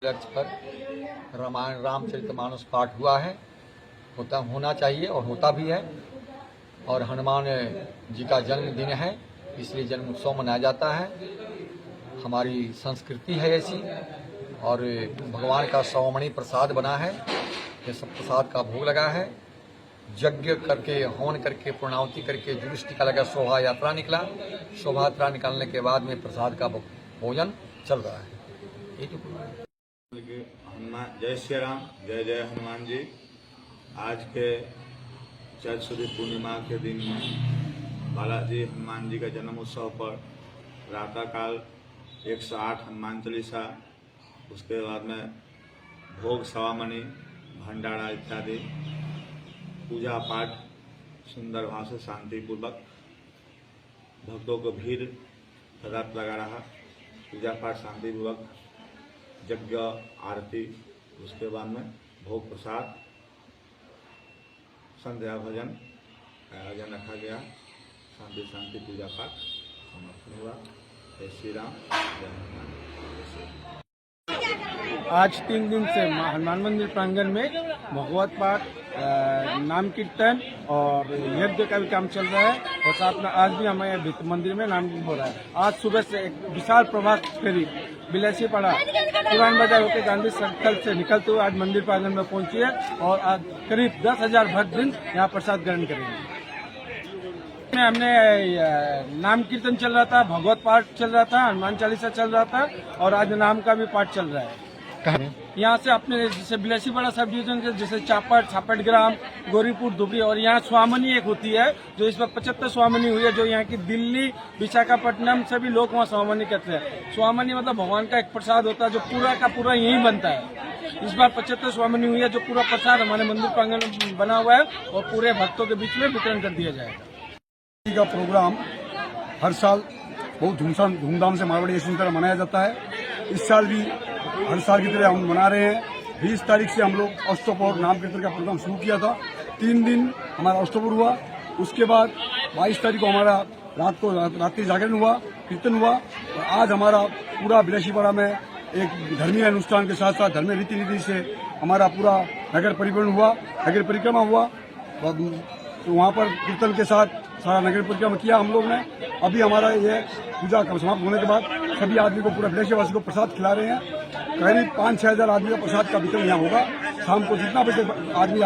पर रामायण रामचरितमानस पाठ हुआ है, होना चाहिए और होता भी है। और हनुमान जी का जन्मदिन है, इसलिए जन्म उत्सव मनाया जाता है। हमारी संस्कृति है ऐसी। और भगवान का सौमणि प्रसाद बना है, ये सब प्रसाद का भोग लगा है। यज्ञ करके, हवन करके, पूर्णाहुति करके जुलूस निकाला गया, शोभा यात्रा निकला। शोभा यात्रा निकालने के बाद में प्रसाद का भोजन चल रहा है। हनुमान जय श्री राम, जय जय हनुमान जी। आज के चैत्र शुद्ध पूर्णिमा के दिन में बालाजी हनुमान जी का जन्म उत्सव पर प्रातःकाल 108 हनुमान चालीसा, उसके बाद में भोग सवामणि, भंडारा इत्यादि पूजा पाठ सुंदर भाव से शांतिपूर्वक, भक्तों को भीड़ रात लगा रहा। पूजा पाठ शांतिपूर्वक, यज्ञ आरती, उसके बाद में भोग प्रसाद, संध्या भजन का आयोजन रखा गया। शांति शांति पूजा पाठ समाप्त हुआ। जय श्री राम, जय हनुमान। आज 3 दिन से हनुमान मंदिर प्रांगण में भगवत पाठ, नाम कीर्तन और यज्ञ का भी काम चल रहा है। और साथ में आज भी हमारे मंदिर में नाम कीर्तन हो रहा है। आज सुबह से एक विशाल प्रभात फेरी बिलासीपाड़ा पुरान बाजार होकर गांधी सर्कल से निकलते हुए आज मंदिर प्रांगण में पहुंची है। और आज करीब 10,000 भक्तजन यहाँ प्रसाद ग्रहण करेंगे। हमने नाम कीर्तन चल रहा था, भगवत पाठ चल रहा था, हनुमान चालीसा चल रहा था और आज नाम का भी पाठ चल रहा है। यहाँ से अपने जैसे बिलासीपाड़ा सब डिवीजन के जैसे चापट, छापटग्राम, गौरीपुर, धुबरी और यहाँ स्वामनी एक होती है जो इस बार 75 स्वामनी हुई है। जो यहाँ की दिल्ली, विशाखापट्टनम सभी लोग वहाँ स्वामनी करते हैं। स्वामनी मतलब भगवान का एक प्रसाद होता है जो पूरा का पूरा यहीं बनता है। इस बार 75 स्वामनी हुई है जो पूरा प्रसाद हमारे मंदिर प्रांगण में बना हुआ है और पूरे भक्तों के बीच में वितरण कर दिया जाएगा। का प्रोग्राम हर साल बहुत धूमधाम से मारवाड़ी एशियन तरह मनाया जाता है। इस साल भी हर साल की तरह हम मना रहे हैं। 20 तारीख से हम लोग अष्टप्रहर नाम कीर्तन का प्रोग्राम शुरू किया था। 3 दिन हमारा अष्टप्रहर हुआ। उसके बाद 22 तारीख को हमारा रात्रि जागरण हुआ, कीर्तन हुआ। और आज हमारा पूरा बिलासीपाड़ा में एक धर्मीय अनुष्ठान के साथ साथ धर्मीय रीति नीति से हमारा पूरा नगर परिवहन हुआ, नगर परिक्रमा हुआ। तो वहाँ पर कीर्तन के साथ सारा नगर परिक्रमा किया हम लोग ने। अभी हमारा ये पूजा समाप्त होने के बाद सभी आदमी को, पूरा बिलासीवासी को प्रसाद खिला रहे हैं। करीब 5-6 हजार आदमी का प्रसाद का वितरण यहाँ होगा। शाम को जितना बजे आदमी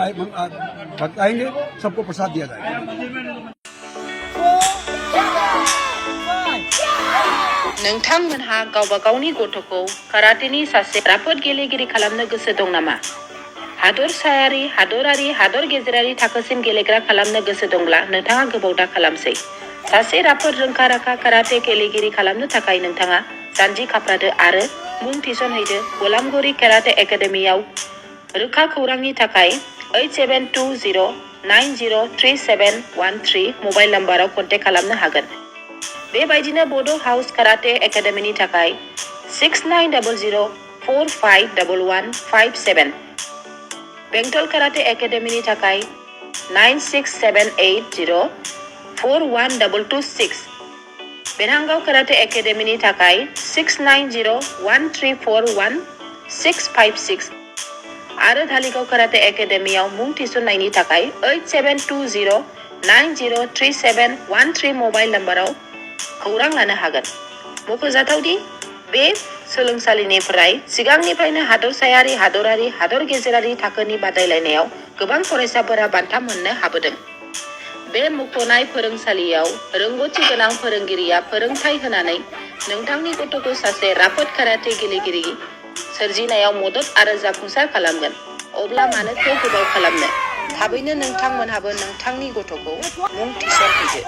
भक्त आएंगे सबको प्रसाद दिया जाएगा। नोंथांमोनहा गावबा गावनि गथ'खौ काराटेनि सासे राफोद गेलेगिरि खालामनो गोसो दं नामा? हादरसायारि, हादरारि, हादर गेजेरारि थाखोसिम गेलेग्रा खालामनो गोसो दंब्ला नोंथाङा गोबाव दा खालामसै। सासे राफोद रोंखा-राखा काराटे गेलेगिरि खालामनो थाखाय नोंथाङा जानजि खाफ्रादो आरो मुं थिसनहैदो गलामगुरि काराटे एकाडेमियाव। रोखा खौरांनि थाखाय 8720903713 मबाइल नम्बराव कन्टेक्ट खालामनो हागोन। बेबायदिनो बड' हाउस काराटे एकाडेमिनि थाखाय 6900451157, बेंटल काराटे एकाडेमिनि थाखाय 9678041226, बेरहांगाव काराटे एकाडेमिनि थाखाय 6901341656 आरो धालिगाव काराटे एकाडेमियाव मुं थिसननायनि थाखाय 8720903713 मबाइल नम्बराव खौरां लानो हागोन। मख'जाथावदि बे सोलोंसालिनिफ्राय सिगांनिफ्रायनो हादरसायारि, हादरारि, हादर गेजेरारि थाखोनि बादायलायनायाव गोबां फरायसाफोरा बान्था मोननो हाबोदों। बे मुंख'नाय फोरोंसालियाव रोंग'थि गोनां फोरोंगिरिया फोरोंथाय होनानै नोंथांनि गथ'खौ सासे राफोद काराटे गेलेगिरि सोरजिनायाव मदद आरो जाफुंसार खालामगोन। अब्ला मानोथो गोबाव खालामनो? थाबैनो नोंथांमोनहाबो नोंथांनि गथ'खौ मुं थिसनहैदो।